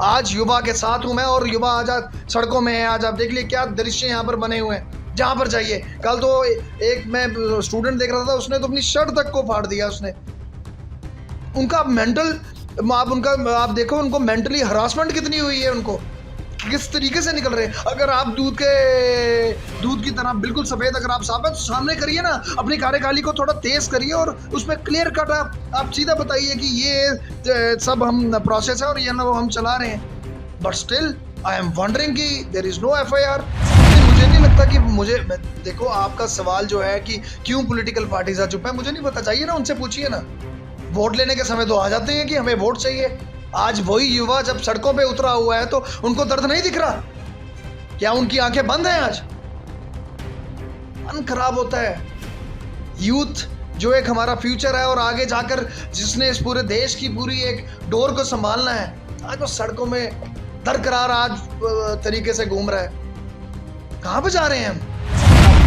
आज युवा के साथ हूं मैं और युवा आज सड़कों में है। आज आप देख लिए क्या दृश्य यहाँ पर बने हुए हैं, जहाँ पर जाइए। कल तो एक मैं स्टूडेंट देख रहा था, उसने तो अपनी शर्ट तक को फाड़ दिया उसने। उनका मेंटल आप देखो उनको मेंटली हरासमेंट कितनी हुई है, उनको किस तरीके से निकल रहे हैं। अगर आप दूध की तरह बिल्कुल सफेद अगर आप साबित सामने करिए ना, अपनी कार्यकाली को थोड़ा तेज करिए और उसमें क्लियर कट आप सीधा बताइए कि ये सब हम प्रोसेस है और ये ना हम चला रहे हैं। But still I am wondering कि देयर इज नो FIR। मुझे नहीं लगता कि देखो आपका सवाल जो है कि क्यों पॉलिटिकल पार्टीज आ चुप है, मुझे नहीं पता। चाहिए ना, उनसे पूछिए ना। वोट लेने के समय तो आ जाते हैं कि हमें वोट चाहिए। आज वही युवा जब सड़कों पे उतरा हुआ है तो उनको दर्द नहीं दिख रहा? क्या उनकी आंखें बंद हैं? आज मन खराब होता है। यूथ जो एक हमारा फ्यूचर है और आगे जाकर जिसने इस पूरे देश की पूरी एक डोर को संभालना है, आज वो सड़कों में दरकरार आज तरीके से घूम रहा है। कहां पे जा रहे हैं हम?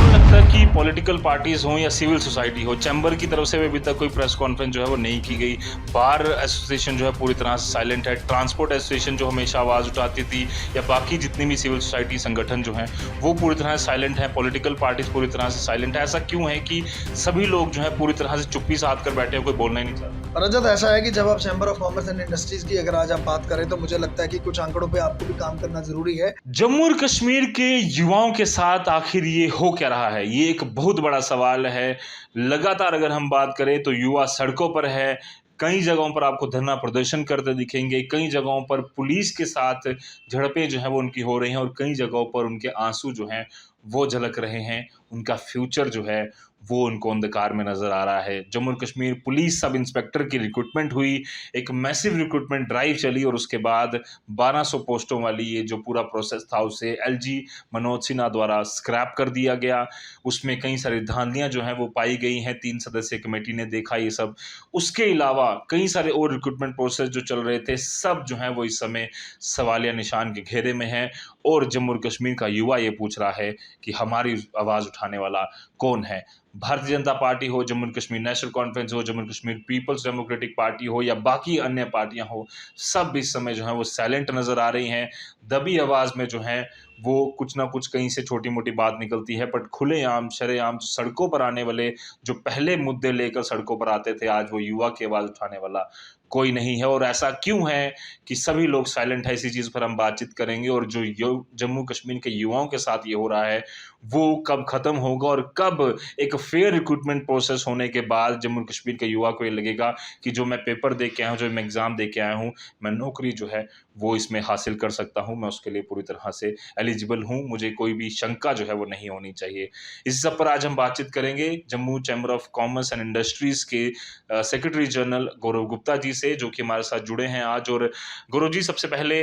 लगता है कि पॉलिटिकल पार्टीज हो या सिविल सोसाइटी हो, चैम्बर की तरफ से अभी तक कोई प्रेस कॉन्फ्रेंस जो है वो नहीं की गई। बार एसोसिएशन जो है पूरी तरह से साइलेंट है। ट्रांसपोर्ट एसोसिएशन जो हमेशा आवाज़ उठाती थी या बाकी जितनी भी सिविल सोसाइटी संगठन जो हैं वो पूरी तरह से साइलेंट है। पॉलिटिकल पार्टीज पूरी तरह से साइलेंट है। ऐसा क्यों है कि सभी लोग जो है पूरी तरह से चुप्पी साध कर बैठे हैं, कोई बोलना ही नहीं चाहता? रजत, ऐसा है कि जब आप chamber of commerce and industries की अगर आज आप बात करें तो मुझे लगता है कि कुछ आंकड़ों पे आपको भी काम करना जरूरी है। जम्मू और कश्मीर के युवाओं के साथ आखिर ये हो क्या रहा है, ये एक बहुत बड़ा सवाल है। लगातार अगर हम बात करें तो युवा सड़कों पर है। कई जगहों पर आपको धरना प्रदर्शन करते दिखेंगे, कई जगहों पर पुलिस के साथ झड़पें जो है वो उनकी हो रही हैं और कई जगहों पर उनके आंसू जो हैं वो झलक रहे हैं। उनका फ्यूचर जो है वो उनको अंधकार में नजर आ रहा है। जम्मू और कश्मीर पुलिस सब इंस्पेक्टर की रिक्रूटमेंट हुई, एक मैसिव रिक्रूटमेंट ड्राइव चली और उसके बाद 1200 पोस्टों वाली ये जो पूरा प्रोसेस था उसे LG मनोज सिन्हा द्वारा स्क्रैप कर दिया गया। उसमें कई सारी धांधलियां जो हैं वो पाई गई हैं। 3 सदस्यीय कमेटी ने देखा ये सब। उसके अलावा कई सारे और रिक्रूटमेंट प्रोसेस जो चल रहे थे, सब जो हैं वो इस समय सवालिया निशान के घेरे में हैं। और जम्मू और कश्मीर का युवा ये पूछ रहा है कि हमारी आवाज़ उठाने वाला कौन है? भारतीय जनता पार्टी हो, जम्मू कश्मीर नेशनल कॉन्फ्रेंस हो, Jammu Kashmir Peoples Democratic Party हो या बाकी अन्य पार्टियां हो, सब इस समय जो है वो साइलेंट नजर आ रही हैं। दबी आवाज में जो है वो कुछ ना कुछ कहीं से छोटी मोटी बात निकलती है, बट खुलेआम शरेआम जो सड़कों पर आने वाले, जो पहले मुद्दे लेकर सड़कों पर आते थे, आज वो युवा की आवाज उठाने वाला कोई नहीं है। और ऐसा क्यों है कि सभी लोग साइलेंट है, इसी चीज़ पर हम बातचीत करेंगे। और जो जम्मू कश्मीर के युवाओं के साथ ये हो रहा है वो कब ख़त्म होगा और कब एक फेयर रिक्रूटमेंट प्रोसेस होने के बाद जम्मू कश्मीर के युवा को ये लगेगा कि जो मैं पेपर दे के आया हूँ, जो मैं एग्ज़ाम दे के आया हूँ, मैं नौकरी जो है वो इसमें हासिल कर सकता हूँ, मैं उसके लिए पूरी तरह से एलिजिबल हूँ, मुझे कोई भी शंका जो है वो नहीं होनी चाहिए। इस सब पर आज हम बातचीत करेंगे Jammu chamber of commerce and industries के सेक्रेटरी जनरल गौरव गुप्ता जी से, जो कि हमारे साथ जुड़े हैं आज। और गौरव जी, सबसे पहले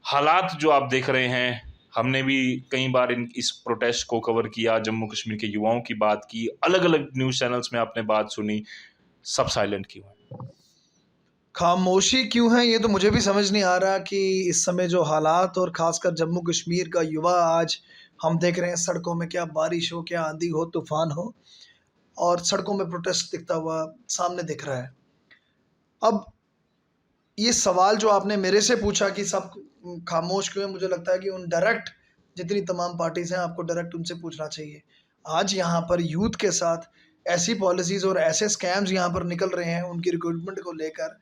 हालात जो आप देख रहे हैं, हमने भी कई बार इस प्रोटेस्ट को कवर किया, जम्मू कश्मीर के युवाओं की बात की, अलग अलग न्यूज़ चैनल्स में आपने बात सुनी, सब साइलेंट क्यों है? खामोशी क्यों है, ये तो मुझे भी समझ नहीं आ रहा कि इस समय जो हालात और ख़ासकर जम्मू कश्मीर का युवा आज हम देख रहे हैं सड़कों में, क्या बारिश हो, क्या आंधी हो, तूफ़ान हो, और सड़कों में प्रोटेस्ट दिखता हुआ सामने दिख रहा है। अब ये सवाल जो आपने मेरे से पूछा कि सब खामोश क्यों है, मुझे लगता है कि उन डायरेक्ट जितनी तमाम पार्टीज़ हैं, आपको डायरेक्ट उनसे पूछना चाहिए। आज यहाँ पर यूथ के साथ ऐसी पॉलिसीज़ और ऐसे स्कैम्स यहाँ पर निकल रहे हैं उनकी रिक्रूटमेंट को लेकर,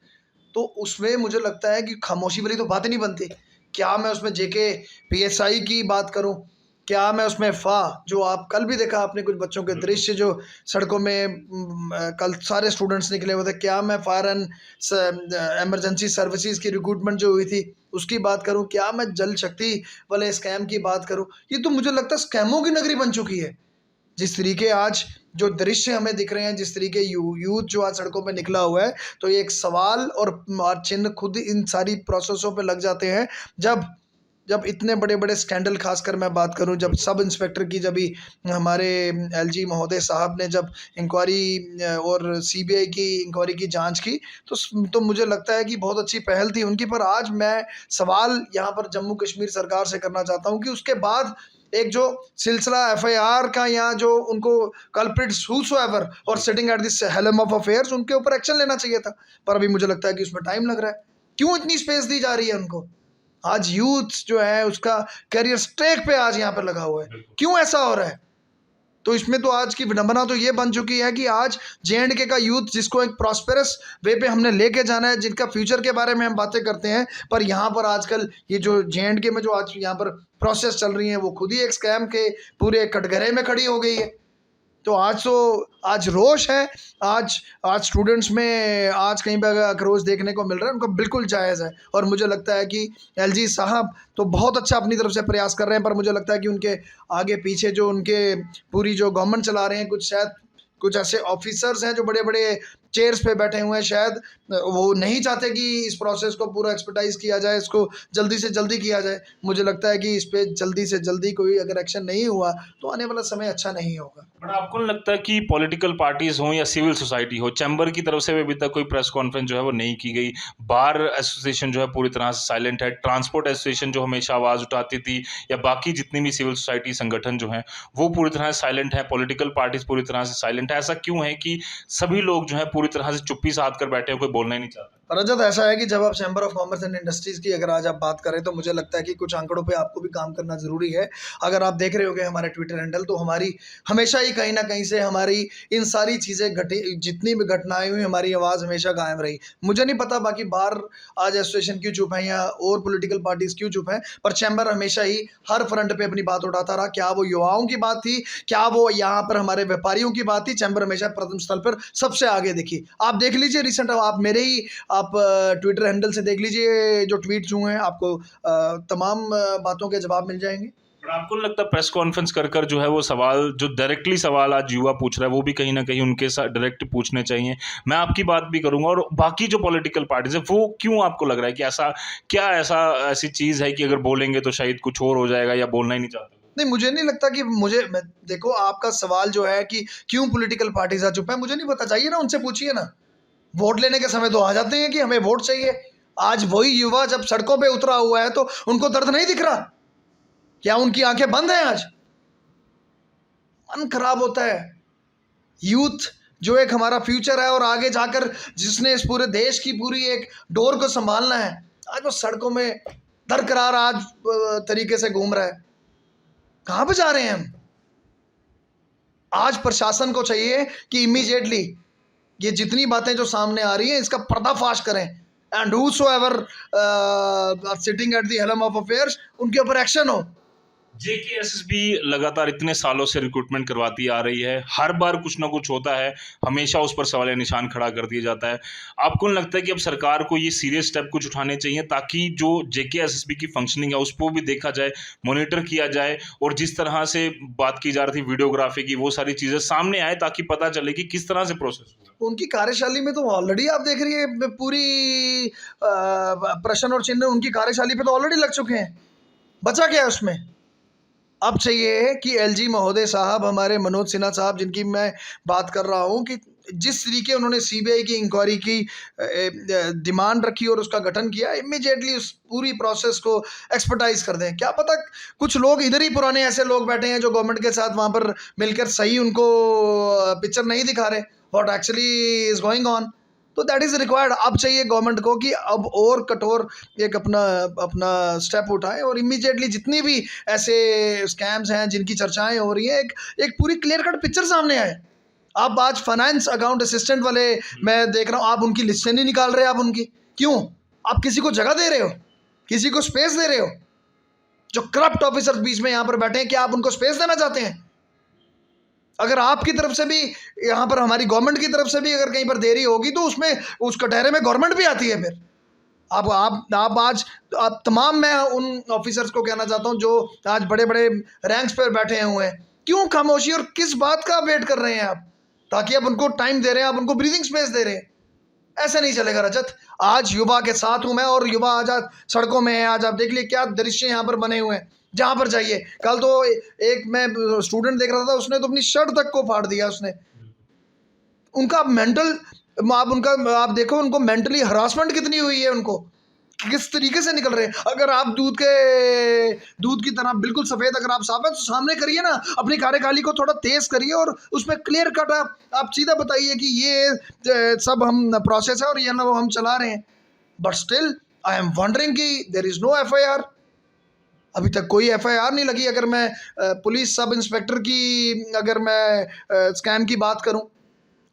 तो उसमें मुझे लगता है कि खामोशी वाली तो बात ही नहीं बनती। क्या मैं उसमें JK PSI की बात करूं? क्या मैं उसमें जो आप कल भी देखा आपने कुछ बच्चों के दृश्य जो सड़कों में कल सारे स्टूडेंट्स निकले हुए थे, क्या मैं फायर एंड इमरजेंसी सर्विसेज की रिक्रूटमेंट जो हुई थी उसकी बात करूं? क्या मैं जल शक्ति वाले स्कैम की बात करूं? ये तो मुझे लगता है स्कैमों की नगरी बन चुकी है। जिस तरीके आज जो दृश्य हमें दिख रहे हैं, जिस तरीके यूथ जो आज सड़कों पे निकला हुआ है, तो ये एक सवाल और चिन्ह खुद इन सारी प्रोसेसों पे लग जाते हैं जब इतने बड़े बड़े स्कैंडल, खासकर मैं बात करूं जब सब इंस्पेक्टर की जब हमारे LG महोदय साहब ने जब इंक्वायरी और CBI की इंक्वायरी की जांच की, तो मुझे लगता है कि बहुत अच्छी पहल थी उनकी। पर आज मैं सवाल यहाँ पर जम्मू कश्मीर सरकार से करना चाहता हूँ कि उसके बाद एक जो सिलसिला FIR का, या जो उनको culprits whosoever are sitting at this helm of affairs, उनके ऊपर एक्शन लेना चाहिए था। पर अभी मुझे लगता है कि उसमें टाइम लग रहा है। क्यों इतनी स्पेस दी जा रही है उनको? आज यूथ जो है उसका करियर स्टेक पे आज यहाँ पर लगा हुआ है। बिल्कुल। क्यों ऐसा हो रहा है? तो इसमें तो आज की विडंबना तो ये बन चुकी है कि आज जे.एंड.के का यूथ जिसको एक प्रॉस्पेरस वे पे हमने लेके जाना है, जिनका फ्यूचर के बारे में हम बातें करते हैं, पर यहाँ पर आजकल ये जो जे.एंड.के में जो आज यहाँ पर प्रोसेस चल रही है वो खुद ही एक स्कैम के पूरे कटघरे में खड़ी हो गई है। तो आज रोष है, आज स्टूडेंट्स में आज कहीं पे अगर आक्रोश देखने को मिल रहा है, उनको बिल्कुल जायज़ है। और मुझे लगता है कि एलजी साहब तो बहुत अच्छा अपनी तरफ से प्रयास कर रहे हैं, पर मुझे लगता है कि उनके आगे पीछे जो उनके पूरी जो गवर्नमेंट चला रहे हैं, कुछ ऐसे ऑफिसर्स हैं जो बड़े-बड़े चेयर्स पे बैठे हुए हैं, शायद वो नहीं चाहते कि इस प्रोसेस को पूरा एक्सपर्टाइज़ किया जाए, इसको जल्दी से जल्दी किया जाए। मुझे लगता है कि इस पे जल्दी से जल्दी कोई अगर एक्शन नहीं हुआ, तो आने वाला समय अच्छा नहीं होगा। बट आपको नहीं लगता कि पॉलिटिकल पार्टीज हों या सिविल सोसाइटी हो, चैम्बर की तरफ से भी अभी तक कोई प्रेस कॉन्फ्रेंस जो है वो नहीं की गई, बार एसोसिएशन जो है पूरी तरह से साइलेंट है, ट्रांसपोर्ट एसोसिएशन जो हमेशा आवाज़ उठाती थी या बाकी जितनी भी सिविल सोसाइटी संगठन जो हैं वो पूरी तरह से साइलेंट है, पॉलिटिकल पार्टीज पूरी तरह से साइलेंट है, ऐसा क्यों है कि सभी लोग जो है पूरी तरह से चुप्पी साध कर बैठे हैं, कोई बोलना ही नहीं चाहता? रजत, ऐसा है कि जब आप chamber of commerce and industries की अगर आज आप बात करें, तो मुझे लगता है कि कुछ आंकड़ों पे आपको भी काम करना ज़रूरी है। अगर आप देख रहे होंगे हमारे ट्विटर हैंडल, तो हमारी हमेशा ही कहीं न कहीं से हमारी इन सारी चीज़ें घटी, जितनी भी घटनाएँ हुई, हमारी आवाज़ हमेशा कायम रही। मुझे नहीं पता बाकी बार आज एसोसिएशन क्यों चुप हैं या और पॉलिटिकल पार्टीज़ क्यों चुप हैं, पर चैम्बर हमेशा ही हर फ्रंट पे अपनी बात उठाता रहा। क्या वो युवाओं की बात थी, क्या वो यहाँ पर हमारे व्यापारियों की बात थी, चैम्बर हमेशा प्रथम स्थल पर सबसे आगे दिखी। आप देख लीजिए रिसेंट, आप मेरे ही आप ट्विटर हैंडल से देख लीजिए जो ट्वीट्स हुए हैं, आपको तमाम बातों के जवाब मिल जाएंगे। पर आपको नहीं लगता प्रेस कॉन्फ्रेंस कर कर जो है वो सवाल, जो डायरेक्टली सवाल आज युवा पूछ रहा है, वो भी कहीं ना कहीं उनके साथ डायरेक्ट पूछने चाहिए? मैं आपकी बात भी करूंगा, और बाकी जो पॉलिटिकल पार्टीज है वो क्यों आपको लग रहा है कि ऐसी चीज़ है कि अगर बोलेंगे तो शायद कुछ और हो जाएगा, या बोलना ही नहीं चाहते? नहीं, मुझे नहीं लगता कि देखो, आपका सवाल जो है कि क्यों पॉलिटिकल पार्टीज आ चुप है, मुझे नहीं पता, चाहिए ना उनसे पूछिए ना। वोट लेने के समय तो आ जाते हैं कि हमें वोट चाहिए। आज वही युवा जब सड़कों पे उतरा हुआ है, तो उनको दर्द नहीं दिख रहा? क्या उनकी आंखें बंद हैं आज? मन खराब होता है। यूथ जो एक हमारा फ्यूचर है और आगे जाकर जिसने इस पूरे देश की पूरी एक डोर को संभालना है, आज वो सड़कों में दरकरार आज तरीके से घूम रहा है। कहाँ पे जा रहे हैं हम? आज प्रशासन को चाहिए कि इमीडिएटली ये जितनी बातें जो सामने आ रही हैं, इसका पर्दाफाश करें, and whosoever sitting at the helm of affairs, उनके ऊपर एक्शन हो। जेकेएसएसबी लगातार इतने सालों से रिक्रूटमेंट करवाती आ रही है, हर बार कुछ ना कुछ होता है, हमेशा उस पर सवालिया निशान खड़ा कर दिया जाता है। आपको नहीं लगता है कि अब सरकार को ये सीरियस स्टेप कुछ उठाने चाहिए ताकि जो जेकेएसएसबी की फंक्शनिंग है उसको भी देखा जाए, मॉनिटर किया जाए, और जिस तरह से बात की जा रही थी वीडियोग्राफी की, वो सारी चीज़ें सामने आए ताकि पता चले कि किस तरह से प्रोसेस हुआ? उनकी कार्यशैली में तो ऑलरेडी आप देख रही है पूरी प्रश्न और चिन्ह उनकी कार्यशैली पे तो ऑलरेडी लग चुके हैं। बचा क्या है उसमें? अब चाहिए कि एलजी महोदय साहब, हमारे मनोज सिन्हा साहब, जिनकी मैं बात कर रहा हूँ, कि जिस तरीके उन्होंने सीबीआई की इंक्वायरी की डिमांड रखी और उसका गठन किया, इमीडिएटली उस पूरी प्रोसेस को एक्सपर्टाइज कर दें। क्या पता कुछ लोग इधर ही पुराने ऐसे लोग बैठे हैं जो गवर्नमेंट के साथ वहाँ पर मिलकर सही उनको पिक्चर नहीं दिखा रहे what actually is going on. तो दैट इज़ रिक्वायर्ड। अब चाहिए गवर्नमेंट को कि अब और कठोर एक अपना स्टेप उठाए और इमीडिएटली जितनी भी ऐसे स्कैम्स हैं जिनकी चर्चाएं हो रही हैं, एक पूरी क्लियर कट पिक्चर सामने आए। आप आज फाइनेंस अकाउंट असिस्टेंट वाले मैं देख रहा हूँ, आप उनकी लिस्टें नहीं निकाल रहे। आप उनकी क्यों? आप किसी को जगह दे रहे हो, किसी को स्पेस दे रहे हो? जो करप्ट ऑफिसर्स बीच में यहाँ पर बैठे हैं, क्या आप उनको स्पेस देना चाहते हैं? अगर आपकी तरफ से भी, यहाँ पर हमारी गवर्नमेंट की तरफ से भी अगर कहीं पर देरी होगी, तो उसमें उस कटहरे में गवर्नमेंट भी आती है। फिर आप तमाम, मैं उन ऑफिसर्स को कहना चाहता हूँ जो आज बड़े बड़े रैंक्स पर बैठे हुए हैं, क्यों खामोशी और किस बात का वेट कर रहे हैं आप? ताकि आप उनको टाइम दे रहे हैं, आप उनको ब्रीदिंग स्पेस दे रहे हैं। ऐसा नहीं चलेगा रजत। आज युवा के साथ हूँ मैं, और युवा आज सड़कों में है। आज आप देख लिए क्या दृश्य यहाँ पर बने हुए हैं, जहाँ पर जाइए। कल तो एक मैं स्टूडेंट देख रहा था, उसने तो अपनी शर्ट तक को फाड़ दिया उसने। उनका मेंटल, आप देखो उनको मेंटली हरासमेंट कितनी हुई है, उनको किस तरीके से निकल रहे हैं। अगर आप दूध की तरह बिल्कुल सफ़ेद अगर आप साफ है, तो सामने करिए ना, अपनी कार्यकाली को थोड़ा तेज़ करिए और उसमें क्लियर कट आप सीधा बताइए कि ये सब हम प्रोसेस है और ये ना वो हम चला रहे हैं। But still I am wondering कि देयर इज़ नो एफआईआर। अभी तक कोई एफआईआर नहीं लगी। अगर मैं पुलिस सब इंस्पेक्टर की अगर मैं स्कैम की बात करूं,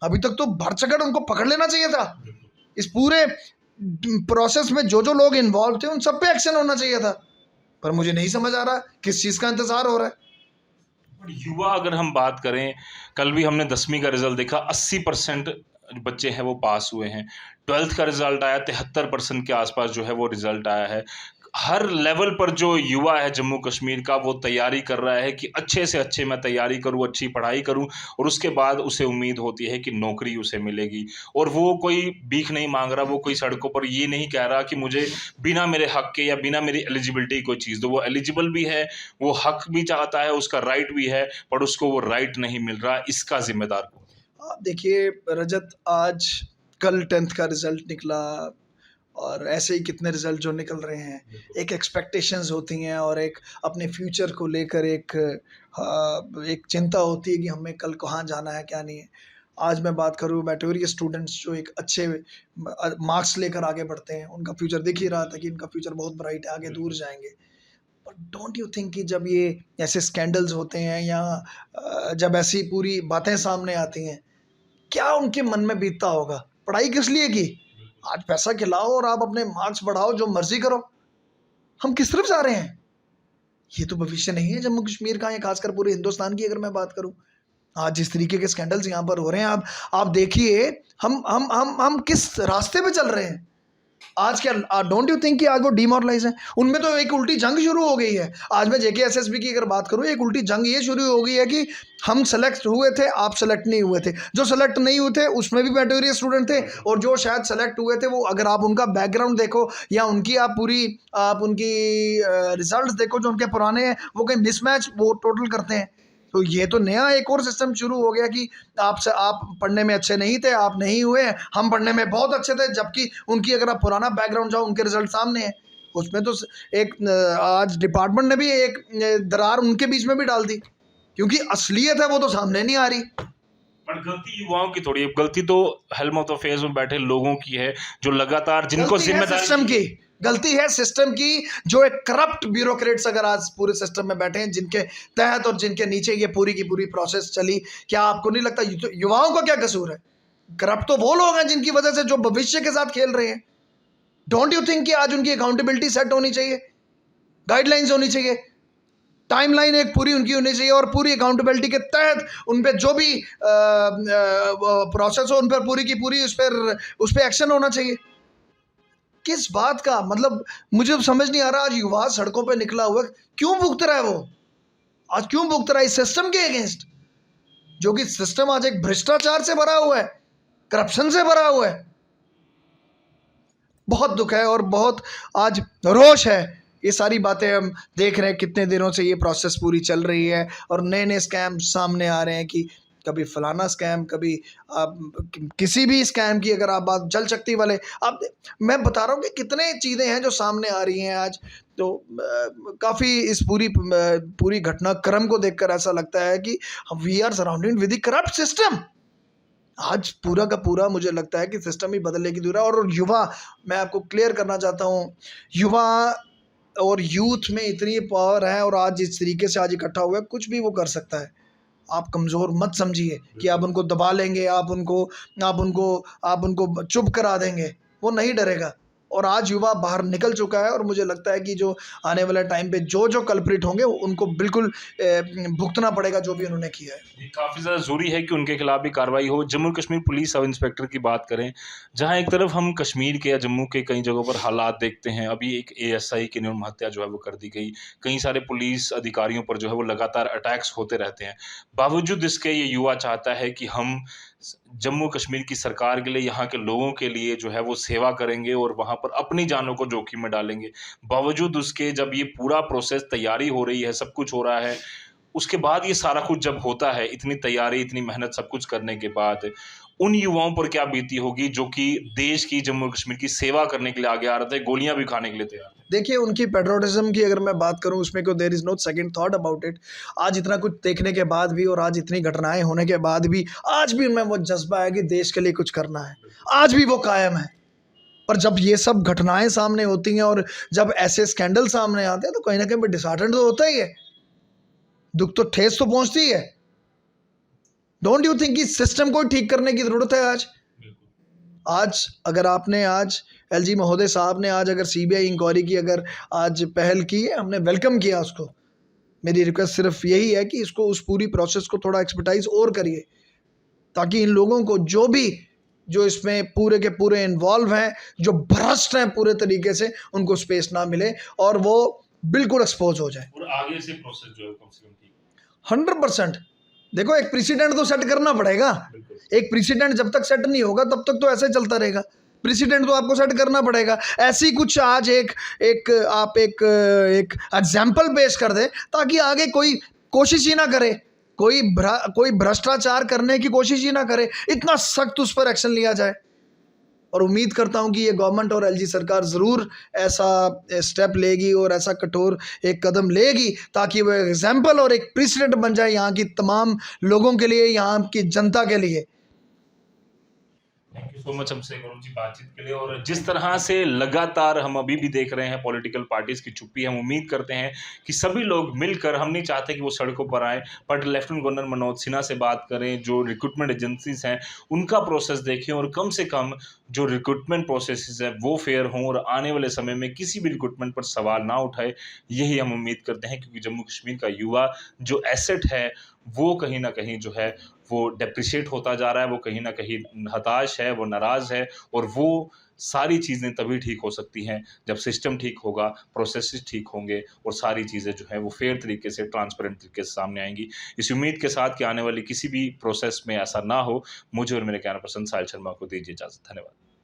अभी तक तो भरचकड़ उनको पकड़ लेना चाहिए था। इस पूरे प्रोसेस में जो लोग इन्वॉल्व थे उन सब पे एक्शन होना चाहिए था, पर मुझे नहीं समझ आ रहा किस चीज़ का इंतजार हो रहा है। युवा अगर हम बात करें, कल भी हमने 10वीं का रिजल्ट देखा, 80% बच्चे हैं वो पास हुए हैं। 12th का रिजल्ट आया, 73% के आसपास जो है वो रिजल्ट आया है। हर लेवल पर जो युवा है जम्मू कश्मीर का, वो तैयारी कर रहा है कि अच्छे से अच्छे मैं तैयारी करूं, अच्छी पढ़ाई करूं, और उसके बाद उसे उम्मीद होती है कि नौकरी उसे मिलेगी। और वो कोई भीख नहीं मांग रहा, वो कोई सड़कों पर ये नहीं कह रहा कि मुझे बिना मेरे हक के या बिना मेरी एलिजिबिलिटी कोई चीज़ दो। वो एलिजिबल भी है, वो हक भी चाहता है, उसका राइट भी है, पर उसको वो राइट नहीं मिल रहा। इसका जिम्मेदार कौन? आप देखिए रजत, आज कल 10th का रिजल्ट निकला और ऐसे ही कितने रिजल्ट जो निकल रहे हैं। एक एक्सपेक्टेशंस होती हैं और एक अपने फ्यूचर को लेकर एक चिंता होती है कि हमें कल कहाँ जाना है, क्या नहीं है। आज मैं बात करूँ, मेरिटोरियस स्टूडेंट्स जो एक अच्छे मार्क्स लेकर आगे बढ़ते हैं, उनका फ्यूचर दिख ही रहा था कि इनका फ्यूचर बहुत ब्राइट है, आगे दूर जाएंगे। बट डोंट यू थिंक कि जब ये ऐसे स्कैंडल्स होते हैं या जब ऐसी पूरी बातें सामने आती हैं, क्या उनके मन में बीतता होगा? पढ़ाई किस लिए की? आज पैसा खिलाओ और आप अपने मार्क्स बढ़ाओ, जो मर्जी करो। हम किस तरफ जा रहे हैं? ये तो भविष्य नहीं है जम्मू कश्मीर का, या खासकर पूरे हिंदुस्तान की अगर मैं बात करूं। आज जिस तरीके के स्कैंडल्स यहाँ पर हो रहे हैं, आप देखिए हम किस रास्ते पे चल रहे हैं। आज क्या डोंट यू थिंक कि आज वो डिमोरलाइज है? उनमें तो एक उल्टी जंग शुरू हो गई है। आज मैं जेकेएसएसबी की अगर बात करूं, एक उल्टी जंग ये शुरू हो गई है कि हम सेलेक्ट हुए थे, आप सेलेक्ट नहीं हुए थे। जो सेलेक्ट नहीं हुए थे उसमें भी मेरिटोरियस स्टूडेंट थे, और जो शायद सेलेक्ट हुए थे वो अगर आप उनका बैकग्राउंड देखो या आप उनकी रिजल्ट देखो जो उनके पुराने हैं, वो कहीं मिसमैच वो टोटल करते हैं। तो ये तो नया एक और सिस्टम शुरू हो गया कि आप पढ़ने में अच्छे नहीं थे, आप नहीं हुए, हम पढ़ने में बहुत अच्छे थे, जबकि उनकी अगर आप पुराना बैकग्राउंड जाओ, उनके रिजल्ट सामने हैं। उसमें तो एक आज डिपार्टमेंट ने भी एक दरार उनके बीच में भी डाल दी, क्योंकि असलियत है वो तो सामने नहीं आ रही। पर गलती युवाओं की थोड़ी है, गलती तो हेल्म ऑफ अफेयर्स में बैठे लोगों की है, जो लगातार जिनको गलती है जिम्मेदारी सिस्टम की, गलती है सिस्टम की। जो एक करप्ट ब्यूरोक्रेट्स अगर आज पूरे सिस्टम में बैठे हैं, जिनके तहत और जिनके नीचे ये पूरी की पूरी प्रोसेस चली, क्या आपको नहीं लगता युवाओं का क्या कसूर है? करप्ट तो वो लोग हैं जिनकी वजह से, जो भविष्य के साथ खेल रहे हैं। डोंट यू थिंक कि आज उनकी अकाउंटेबिलिटी सेट होनी चाहिए, गाइडलाइंस होनी चाहिए, टाइमलाइन एक पूरी उनकी होनी चाहिए, और पूरी अकाउंटेबिलिटी के तहत उन पर जो भी प्रोसेस हो, उन पर पूरी की पूरी उस पर एक्शन होना चाहिए। किस बात का मतलब, मुझे तो समझ नहीं आ रहा। आज युवा सड़कों पे निकला हुआ क्यों भुगत रहा है? वो आज क्यों भुगत रहा है? इस सिस्टम के अगेंस्ट, जो कि सिस्टम आज एक भ्रष्टाचार से भरा हुआ है, करप्शन से भरा हुआ है। बहुत दुख है और बहुत आज रोष है। ये सारी बातें हम देख रहे हैं, कितने दिनों से ये प्रोसेस पूरी चल रही है, और नए नए स्कैम सामने आ रहे हैं कि कभी फलाना स्कैम, कभी किसी भी स्कैम की अगर आप बात, जल शक्ति वाले, आप मैं बता रहा हूँ कि कितने चीज़ें हैं जो सामने आ रही हैं आज। तो काफ़ी इस पूरी घटनाक्रम को देखकर ऐसा लगता है कि we are surrounded with the corrupt system. आज पूरा का पूरा मुझे लगता है कि सिस्टम ही बदलने की दूर है। और युवा, मैं आपको क्लियर करना चाहता हूँ, युवा और यूथ में इतनी पावर है, और आज जिस तरीके से आज इकट्ठा हुआ है, कुछ भी वो कर सकता है। आप कमज़ोर मत समझिए कि आप उनको दबा लेंगे, आप उनको चुप करा देंगे, वो नहीं डरेगा। और आज युवा बाहर निकल चुका है, और मुझे लगता है कि जो आने वाले टाइम पे जो कल्प्रिट होंगे उनको बिल्कुल भुगतना पड़ेगा जो भी उन्होंने किया है। ये काफ़ी ज़्यादा ज़रूरी है कि उनके खिलाफ भी कार्रवाई हो। Jammu Kashmir police sub inspector की बात करें, जहां एक तरफ हम कश्मीर के या जम्मू के कई जगहों पर हालात देखते हैं। अभी एक एएसआई की निर्मम हत्या जो है वो कर दी गई, कई सारे पुलिस अधिकारियों पर जो है वो लगातार अटैक्स होते रहते हैं। बावजूद इसके ये युवा चाहता है कि हम जम्मू कश्मीर की सरकार के लिए, यहाँ के लोगों के लिए जो है वो सेवा करेंगे और वहाँ पर अपनी जानों को जोखिम में डालेंगे। बावजूद उसके जब ये पूरा प्रोसेस, तैयारी हो रही है, सब कुछ हो रहा है, उसके बाद ये सारा कुछ जब होता है, इतनी तैयारी, इतनी मेहनत सब कुछ करने के बाद, उन युवाओं पर क्या बीती होगी जो कि देश की, जम्मू कश्मीर की सेवा करने के लिए आगे आ रहे थे, गोलियां भी खाने के लिए तैयार थे। देखिए, उनकी पेट्रोटिज्म की अगर मैं बात करूं, उसमें को there is no second thought about it. आज इतना कुछ देखने के बाद भी, और आज इतनी घटनाएं होने के बाद भी, आज भी उनमें वो जज्बा है कि देश के लिए कुछ करना है, आज भी वो कायम है। पर जब ये सब घटनाएं सामने होती हैं और जब ऐसे स्कैंडल सामने आते हैं तो कहीं ना कहीं डिसहार्टेंड तो होता ही है, दुख तो ठेस तो पहुंचती है। डोंट यू थिंक कि सिस्टम को ठीक करने की जरूरत है आज अगर आपने आज एलजी महोदय साहब ने आज अगर सीबीआई इंक्वायरी की अगर आज पहल की है, हमने वेलकम किया उसको। मेरी रिक्वेस्ट सिर्फ यही है कि इसको उस पूरी प्रोसेस को थोड़ा एक्सपर्टाइज और करिए, ताकि इन लोगों को जो इसमें पूरे के पूरे इन्वॉल्व हैं, जो भ्रष्ट हैं पूरे तरीके से, उनको स्पेस ना मिले और वो बिल्कुल एक्सपोज हो जाए और आगे से प्रोसेस जो है कम से कम ठीक 100%। देखो एक प्रेसिडेंट तो सेट करना पड़ेगा, एक प्रेसिडेंट जब तक सेट नहीं होगा तब तक तो ऐसे चलता रहेगा। प्रेसिडेंट तो आपको सेट करना पड़ेगा। ऐसी कुछ आज आप एक एग्जाम्पल पेश कर दे ताकि आगे कोई कोशिश ही ना करे, कोई भ्रष्टाचार करने की कोशिश ही ना करे, इतना सख्त उस पर एक्शन लिया जाए। और उम्मीद करता हूं कि ये गवर्नमेंट और एलजी सरकार ज़रूर ऐसा स्टेप लेगी और ऐसा कठोर एक कदम लेगी ताकि वो एग्जाम्पल और एक प्रेसिडेंट बन जाए यहाँ की तमाम लोगों के लिए, यहाँ की जनता के लिए। थैंक यू सो मच हमसे गौरव जी बातचीत के लिए। और जिस तरह से लगातार हम अभी भी देख रहे हैं पॉलिटिकल पार्टीज की चुप्पी, हम उम्मीद करते हैं कि सभी लोग मिलकर, हम नहीं चाहते कि वो सड़कों पर आए, but lieutenant governor Manoj Sinha से बात करें, जो रिक्रूटमेंट एजेंसीज हैं उनका प्रोसेस देखें और कम से कम जो रिक्रूटमेंट प्रोसेस है वो फेयर हों और आने वाले समय में किसी भी रिक्रूटमेंट पर सवाल ना उठाए, यही हम उम्मीद करते हैं। क्योंकि जम्मू कश्मीर का युवा जो एसेट है वो कहीं ना कहीं जो है वो डेप्रिशिएट होता जा रहा है, वो कहीं ना कहीं हताश है, वो नाराज़ है। और वो सारी चीज़ें तभी ठीक हो सकती हैं जब सिस्टम ठीक होगा, प्रोसेसेस ठीक होंगे और सारी चीज़ें जो हैं वो फेयर तरीके से, ट्रांसपेरेंट तरीके से सामने आएंगी। इस उम्मीद के साथ कि आने वाली किसी भी प्रोसेस में ऐसा ना हो, मुझे और मेरे कैमरा पर्सन साहिल शर्मा को दीजिए इजाज़त। धन्यवाद।